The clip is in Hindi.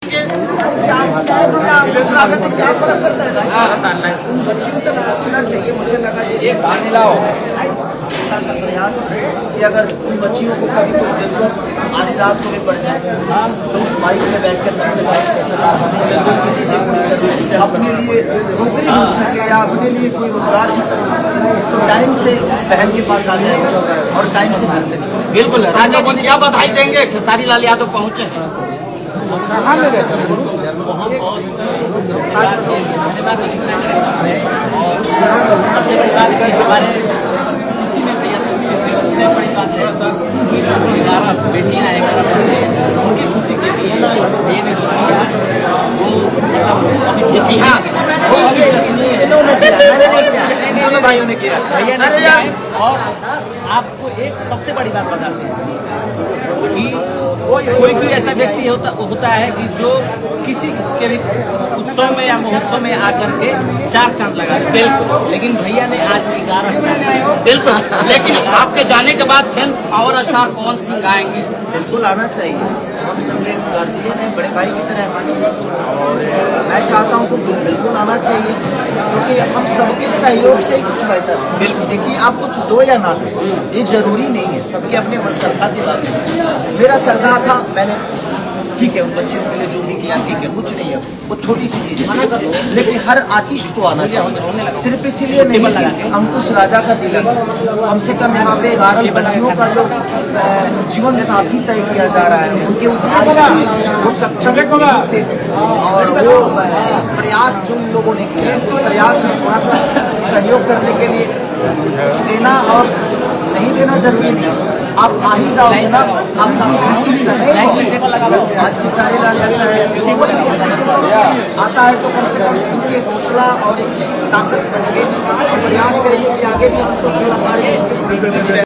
क्या फर्क पड़ता है? उन बच्चियों तक पहुंचना चाहिए। मुझे लगा एक पानी लाओ ऐसा प्रयास कि अगर उन बच्चियों को कभी कोई जरूरत आधी रात को भी पड़ जाए तो उस बाइक में बैठ कर अपने लिए नौकरी मिल सके या अपने लिए कोई रोजगार तो टाइम से उस बहन के पास आ जाएगा और टाइम से कर सके। बिल्कुल। राजा जी क्या बधाई देंगे? खेसारी लाल यादव पहुंचे हैं। कहाँ में रहते हैं? सबसे बड़ी बात कि हमारे उसी में भैया सबसे बड़ी बात है कि जो 11 बेटियां हैं 11 बहनें उनकी खुशी के लिए ये नहीं किया वो इतिहास दोनों भाइयों ने किया भैया ने किया है। और आपको एक सबसे बड़ी बात बताते हैं कि कोई ऐसा व्यक्ति होता है कि जो किसी के भी उत्सव में या महोत्सव में आकर के 4 चांद लगा। बिल्कुल। लेकिन भैया ने आज 11 चांद। बिल्कुल। लेकिन आपके जाने के बाद फिर पावर स्टार पवन सिंह आएंगे। बिल्कुल आना चाहिए। हम सब गार्जियन हैं, बड़े भाई की तरह और मैं चाहता हूँ कि बिल्कुल आना चाहिए क्योंकि हम सबके सहयोग से ही कुछ बेहतर है। बिल्कुल। देखिए आप कुछ दो या ना दो ये जरूरी नहीं है, सबके अपने श्रद्धा की बात है। मेरा श्रद्धा था, मैंने ठीक है उन बच्चियों के लिए जो भी किया ठीक है, कुछ नहीं है, वो छोटी सी चीज है। लेकिन हर आर्टिस्ट को आना चाहिए, सिर्फ इसीलिए नहीं कि अंकुश राजा का दिल कम से कम यहाँ पे 11 बच्चियों का जो जीवन साथी तय किया जा रहा है उनके उद्धार वो सक्षम थे और वो प्रयास जो उन लोगों ने किया उस प्रयास में थोड़ा सा सहयोग करने के लिए कुछ देना और नहीं देना जरूरी नहीं। आप आ ही जाओगे ना, आपका समय आज की सारे लाल आता है तो कम से कम उनके हौसला और ताकत बनेंगे, प्रयास करेंगे कि आगे भी हम सब हमारे